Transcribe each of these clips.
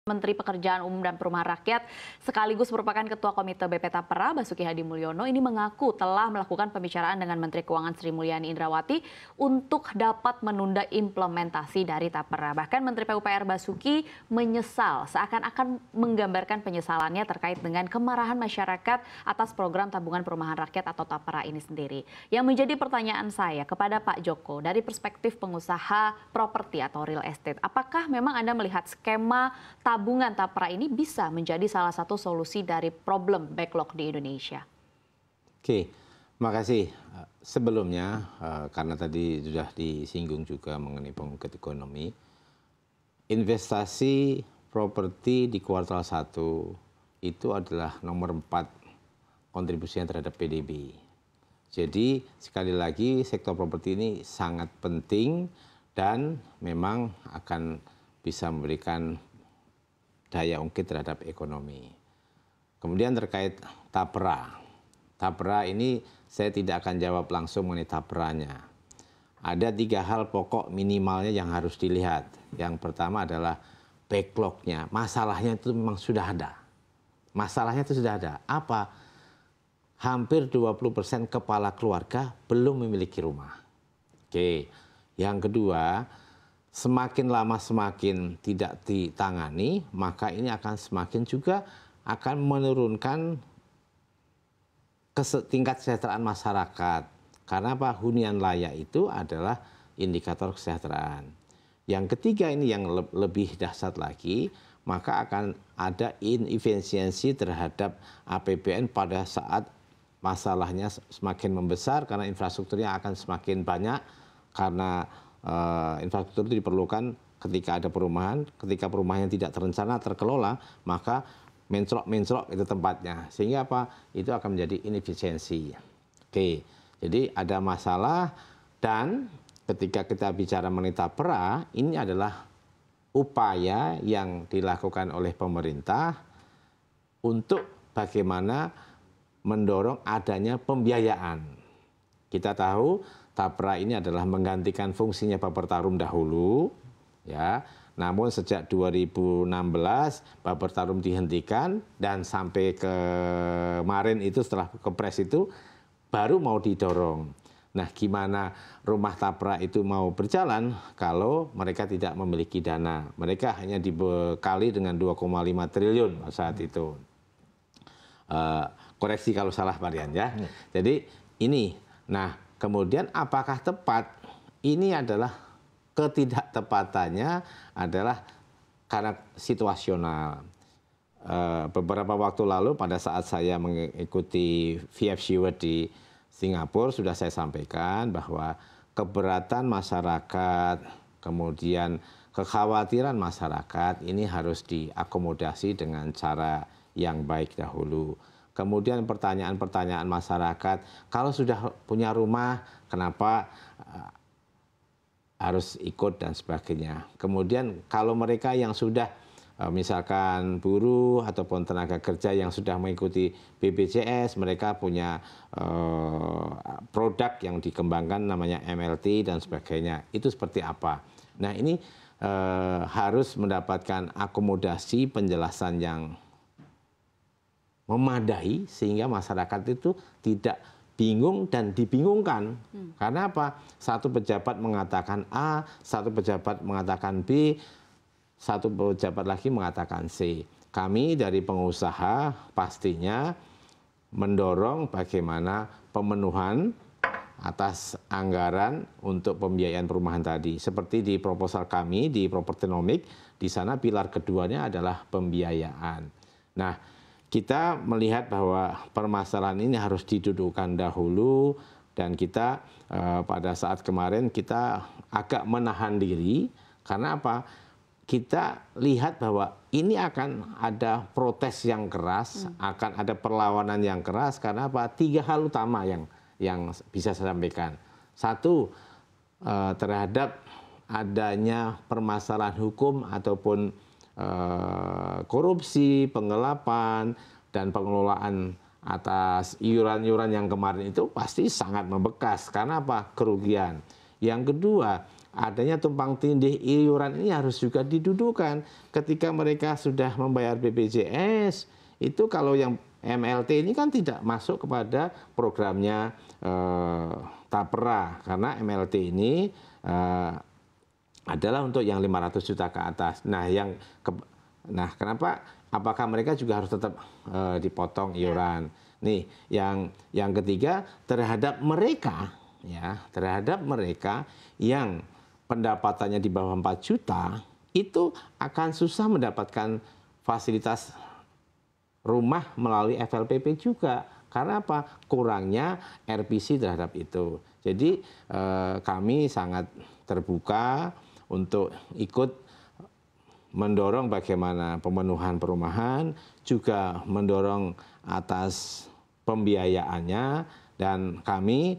Menteri Pekerjaan Umum dan Perumahan Rakyat sekaligus merupakan Ketua Komite BP Tapera Basuki Hadi Mulyono ini mengaku telah melakukan pembicaraan dengan Menteri Keuangan Sri Mulyani Indrawati untuk dapat menunda implementasi dari Tapera. Bahkan Menteri PUPR Basuki menyesal seakan-akan menggambarkan penyesalannya terkait dengan kemarahan masyarakat atas program tabungan perumahan rakyat atau Tapera ini sendiri. Yang menjadi pertanyaan saya kepada Pak Joko dari perspektif pengusaha properti atau real estate, apakah memang Anda melihat skema tabungan Tapera ini bisa menjadi salah satu solusi dari problem backlog di Indonesia? Oke, makasih. Sebelumnya, karena tadi sudah disinggung juga mengenai pengungkit ekonomi, investasi properti di kuartal 1 itu adalah nomor 4 kontribusinya terhadap PDB. Jadi sekali lagi sektor properti ini sangat penting dan memang akan bisa memberikan daya ungkit terhadap ekonomi. Kemudian terkait Tapera. Tapera ini saya tidak akan jawab langsung mengenai Taperanya. Ada 3 hal pokok minimalnya yang harus dilihat. Yang pertama adalah backlognya. Masalahnya itu memang sudah ada. Masalahnya itu sudah ada. Apa? Hampir 20% kepala keluarga belum memiliki rumah. Oke. Yang kedua, semakin lama semakin tidak ditangani, maka ini akan semakin juga akan menurunkan tingkat kesejahteraan masyarakat. Karena apa? Hunian layak itu adalah indikator kesejahteraan. Yang ketiga ini yang lebih dahsyat lagi, maka akan ada inefisiensi terhadap APBN pada saat masalahnya semakin membesar karena infrastrukturnya akan semakin banyak karena infrastruktur itu diperlukan ketika ada perumahan, ketika perumahannya tidak terencana, terkelola, maka mencrok-mencrok itu tempatnya. Sehingga apa? Itu akan menjadi inefisiensi. Oke, jadi ada masalah dan ketika kita bicara mengenai Tapera, ini adalah upaya yang dilakukan oleh pemerintah untuk bagaimana mendorong adanya pembiayaan. Kita tahu Tapera ini adalah menggantikan fungsinya Bapertarum dahulu, ya. Namun sejak 2016 Bapertarum dihentikan dan sampai kemarin itu setelah kepres itu baru mau didorong. Nah, gimana rumah Tapera itu mau berjalan kalau mereka tidak memiliki dana? Mereka hanya dibekali dengan 2,5 triliun saat itu. Koreksi kalau salah varian ya. Jadi ini, nah. Kemudian apakah tepat? Ini adalah ketidaktepatannya adalah karena situasional. Beberapa waktu lalu pada saat saya mengikuti VFC World di Singapura sudah saya sampaikan bahwa keberatan masyarakat, kemudian kekhawatiran masyarakat ini harus diakomodasi dengan cara yang baik dahulu. Kemudian pertanyaan-pertanyaan masyarakat, kalau sudah punya rumah, kenapa harus ikut dan sebagainya. Kemudian kalau mereka yang sudah misalkan buruh ataupun tenaga kerja yang sudah mengikuti BPJS, mereka punya produk yang dikembangkan namanya MLT dan sebagainya. Itu seperti apa? Nah ini harus mendapatkan akomodasi penjelasan yang memadai sehingga masyarakat itu tidak bingung dan dibingungkan. Karena apa? Satu pejabat mengatakan A, satu pejabat mengatakan B, satu pejabat lagi mengatakan C. Kami dari pengusaha pastinya mendorong bagaimana pemenuhan atas anggaran untuk pembiayaan perumahan tadi. Seperti di proposal kami di Propertinomik, di sana pilar keduanya adalah pembiayaan. Nah, kita melihat bahwa permasalahan ini harus didudukkan dahulu dan kita pada saat kemarin kita agak menahan diri karena apa? Kita lihat bahwa ini akan ada protes yang keras, akan ada perlawanan yang keras karena apa? 3 hal utama yang bisa saya sampaikan. Satu, terhadap adanya permasalahan hukum ataupun korupsi, penggelapan, dan pengelolaan atas iuran-iuran yang kemarin itu pasti sangat membekas. Karena apa? Kerugian. Yang kedua, adanya tumpang tindih iuran ini harus juga didudukan. Ketika mereka sudah membayar BPJS, itu kalau yang MLT ini kan tidak masuk kepada programnya Tapera, karena MLT ini adalah untuk yang 500 juta ke atas. Nah, kenapa? Apakah mereka juga harus tetap dipotong iuran? Nih, yang ketiga terhadap mereka yang pendapatannya di bawah 4 juta itu akan susah mendapatkan fasilitas rumah melalui FLPP juga. Karena apa? Kurangnya RPC terhadap itu. Jadi kami sangat terbuka untuk ikut mendorong bagaimana pemenuhan perumahan, juga mendorong atas pembiayaannya, dan kami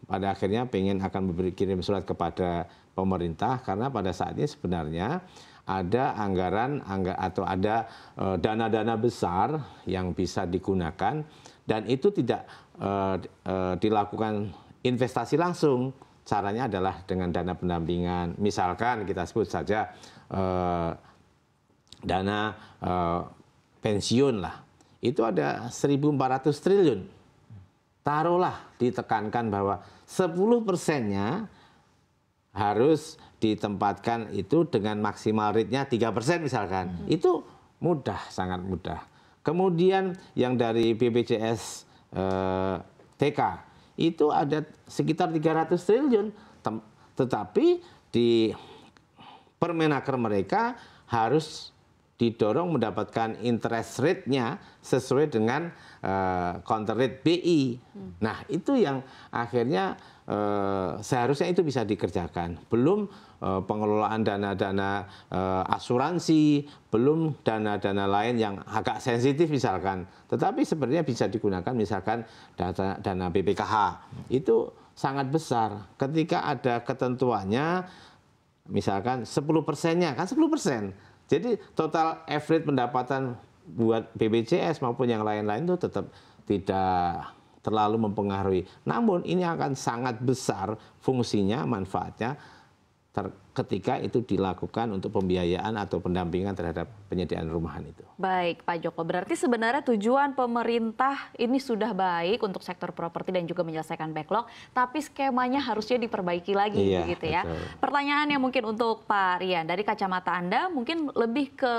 pada akhirnya akan kirim surat kepada pemerintah, karena pada saat ini sebenarnya ada anggaran atau ada dana-dana besar yang bisa digunakan, dan itu tidak dilakukan investasi langsung. Caranya adalah dengan dana pendampingan. Misalkan kita sebut saja dana pensiun lah, itu ada 1.400 triliun. Taruhlah ditekankan bahwa 10%-nya harus ditempatkan itu dengan maksimal rate-nya 3% misalkan. Itu mudah, sangat mudah. Kemudian yang dari BPJS TK itu ada sekitar 300 triliun. Tetapi di Permenaker mereka harus didorong mendapatkan interest rate-nya sesuai dengan counter rate BI. Nah, itu yang akhirnya seharusnya itu bisa dikerjakan. Belum pengelolaan dana-dana asuransi, belum dana-dana lain yang agak sensitif misalkan. Tetapi sebenarnya bisa digunakan misalkan dana BPKH. Itu sangat besar. Ketika ada ketentuannya, misalkan 10%-nya, kan 10%. Jadi total average pendapatan buat BPJS maupun yang lain-lain itu tetap tidak terlalu mempengaruhi. Namun ini akan sangat besar fungsinya, manfaatnya ketika itu dilakukan untuk pembiayaan atau pendampingan terhadap penyediaan rumahan itu. Baik, Pak Joko. Berarti sebenarnya tujuan pemerintah ini sudah baik untuk sektor properti dan juga menyelesaikan backlog, tapi skemanya harusnya diperbaiki lagi, begitu ya. Betul. Pertanyaannya mungkin untuk Pak Rian, dari kacamata Anda mungkin lebih ke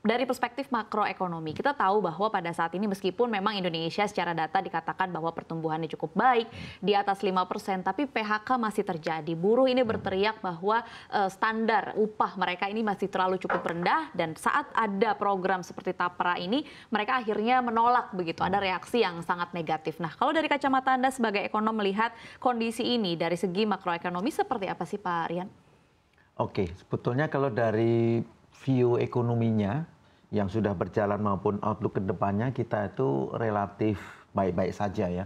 dari perspektif makroekonomi. Kita tahu bahwa pada saat ini meskipun memang Indonesia secara data dikatakan bahwa pertumbuhannya cukup baik, di atas 5%, tapi PHK masih terjadi. Buruh ini berteriak bahwa standar upah mereka ini masih terlalu cukup rendah, dan saat ada program seperti Tapera ini, mereka akhirnya menolak begitu. Ada reaksi yang sangat negatif. Nah, kalau dari kacamata Anda sebagai ekonom melihat kondisi ini dari segi makroekonomi seperti apa sih, Pak Rian? Oke, sebetulnya kalau dari view ekonominya yang sudah berjalan maupun outlook ke depannya, kita itu relatif baik-baik saja ya.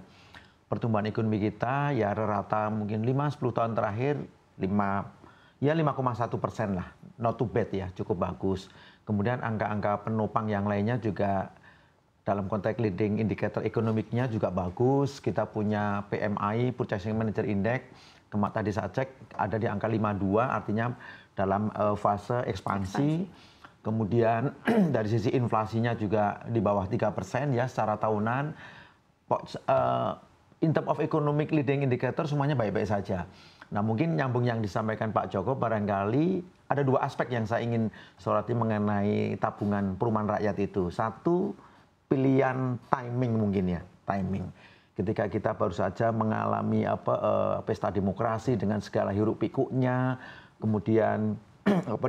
Pertumbuhan ekonomi kita ya rata mungkin 5-10 tahun terakhir 5,1% lah, not too bad ya, cukup bagus. Kemudian angka-angka penopang yang lainnya juga dalam konteks leading indicator ekonomiknya juga bagus. Kita punya PMI, Purchasing Manager Index, tadi saya cek ada di angka 52, artinya dalam fase ekspansi. Kemudian dari sisi inflasinya juga di bawah 3% ya secara tahunan. In terms of economic leading indicator semuanya baik-baik saja. Nah, mungkin nyambung yang disampaikan Pak Joko, barangkali ada dua aspek yang saya ingin soroti mengenai tabungan perumahan rakyat itu. Satu, pilihan timing mungkin ya, timing. Ketika kita baru saja mengalami pesta demokrasi dengan segala hiruk pikuknya, kemudian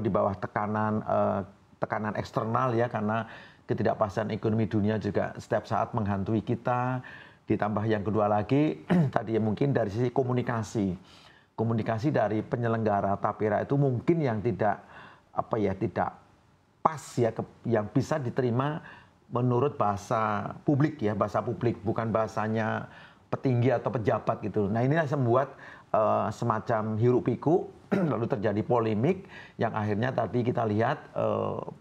di bawah tekanan eksternal ya, karena ketidakpastian ekonomi dunia juga setiap saat menghantui kita. Ditambah yang kedua lagi tadi ya mungkin dari sisi komunikasi dari penyelenggara Tapera itu mungkin yang tidak pas ya, yang bisa diterima menurut bahasa publik ya, bahasa publik, bukan bahasanya petinggi atau pejabat gitu. Nah, inilah yang membuat semacam hiruk pikuk lalu terjadi polemik yang akhirnya tadi kita lihat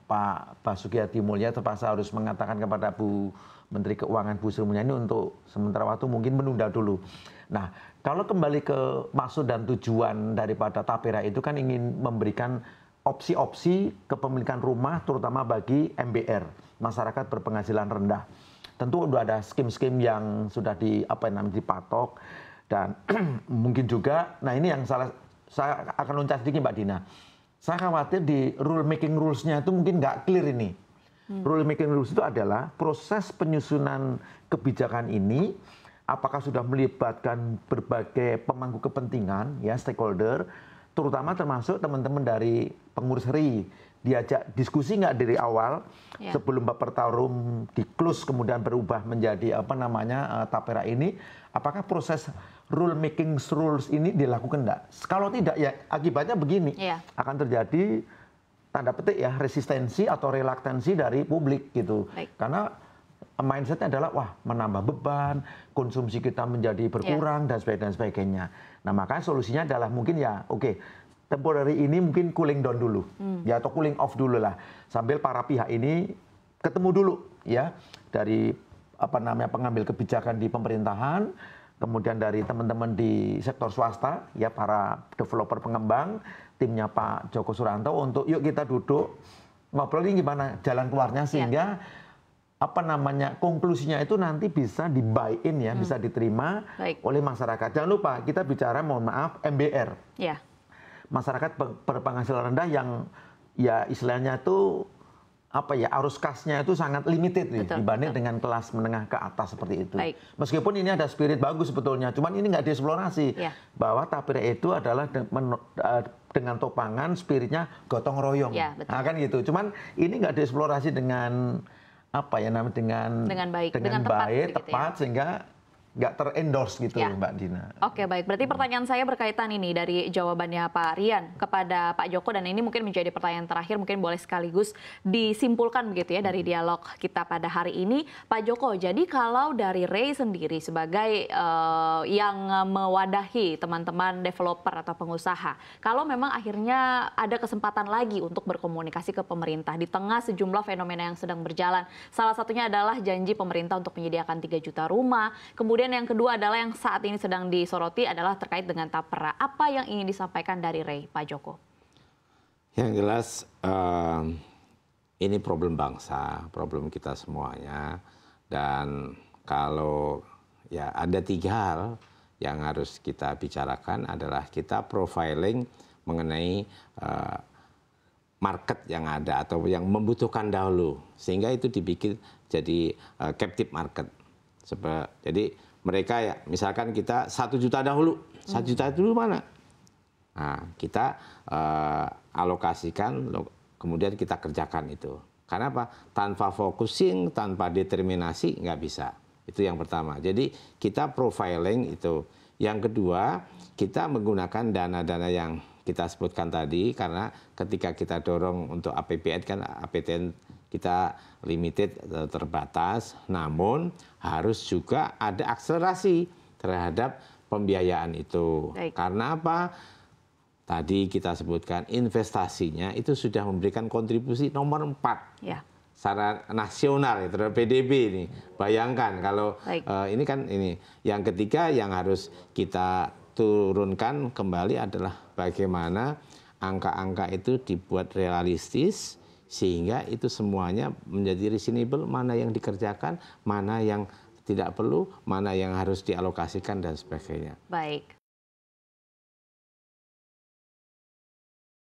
Pak Basuki Hadimulya terpaksa harus mengatakan kepada Bu Menteri Keuangan Bu Sri Mulyani untuk sementara waktu mungkin menunda dulu. Nah, kalau kembali ke maksud dan tujuan daripada tapera itu kan ingin memberikan opsi-opsi kepemilikan rumah terutama bagi MBR, masyarakat berpenghasilan rendah. Tentu sudah ada skim-skim yang sudah dipatok dan mungkin juga, nah ini yang saya akan loncat sedikit Mbak Dina. Saya khawatir di rule making rules-nya itu mungkin nggak clear ini. Rule making rules itu adalah proses penyusunan kebijakan ini apakah sudah melibatkan berbagai pemangku kepentingan ya stakeholder, terutama termasuk teman-teman dari pengurus RI, diajak diskusi nggak dari awal sebelum Baper Tarum di close kemudian berubah menjadi tapera ini, apakah proses rule making rules ini dilakukan enggak? Kalau tidak ya akibatnya begini, akan terjadi tanda petik ya resistensi atau relaktansi dari publik gitu. Karena mindsetnya adalah wah menambah beban, konsumsi kita menjadi berkurang dan sebagainya. Nah makanya solusinya adalah mungkin ya oke, temporary ini mungkin cooling down dulu ya atau cooling off dulu lah sambil para pihak ini ketemu dulu ya dari pengambil kebijakan di pemerintahan, kemudian dari teman-teman di sektor swasta ya para developer pengembang, timnya Pak Joko Suranto untuk yuk kita duduk ngobrol ini gimana jalan keluarnya sehingga konklusinya itu nanti bisa di buy in ya, bisa diterima oleh masyarakat. Jangan lupa kita bicara mohon maaf MBR. Masyarakat berpenghasilan rendah yang ya istilahnya itu arus kasnya itu sangat limited dibanding dengan kelas menengah ke atas seperti itu. Meskipun ini ada spirit bagus sebetulnya, cuman ini nggak dieksplorasi bahwa tapera itu adalah dengan topangan spiritnya gotong royong, kan gitu. Cuman ini nggak dieksplorasi dengan dengan baik, tepat sehingga nggak terendorse gitu Mbak Dina. Oke baik, berarti pertanyaan saya berkaitan ini dari jawabannya Pak Rian kepada Pak Joko dan ini mungkin menjadi pertanyaan terakhir, mungkin boleh sekaligus disimpulkan begitu ya dari dialog kita pada hari ini. Pak Joko, jadi kalau dari Ray sendiri sebagai yang mewadahi teman-teman developer atau pengusaha, kalau memang akhirnya ada kesempatan lagi untuk berkomunikasi ke pemerintah di tengah sejumlah fenomena yang sedang berjalan, salah satunya adalah janji pemerintah untuk menyediakan 3 juta rumah, kemudian yang kedua adalah yang saat ini sedang disoroti adalah terkait dengan tapera. Apa yang ingin disampaikan dari Ray, Pak Joko? Yang jelas ini problem bangsa, problem kita semuanya. Dan kalau ya ada 3 hal yang harus kita bicarakan adalah kita profiling mengenai market yang ada atau yang membutuhkan dahulu. Sehingga itu dibikin jadi captive market. Jadi mereka ya, misalkan kita 1 juta dahulu, 1 juta dulu mana? Nah, kita alokasikan, kemudian kita kerjakan itu. Karena apa? Tanpa focusing, tanpa determinasi nggak bisa. Itu yang pertama. Jadi kita profiling itu. Yang kedua, kita menggunakan dana-dana yang kita sebutkan tadi, karena ketika kita dorong untuk APBN kan APBN kita limited, terbatas, namun harus juga ada akselerasi terhadap pembiayaan itu. Karena apa? Tadi kita sebutkan investasinya itu sudah memberikan kontribusi nomor 4 secara nasional terhadap PDB ini. Bayangkan kalau ini kan ini. Yang ketiga yang harus kita turunkan kembali adalah bagaimana angka-angka itu dibuat realistis sehingga itu semuanya menjadi reasonable, mana yang dikerjakan, mana yang tidak perlu, mana yang harus dialokasikan dan sebagainya. Baik.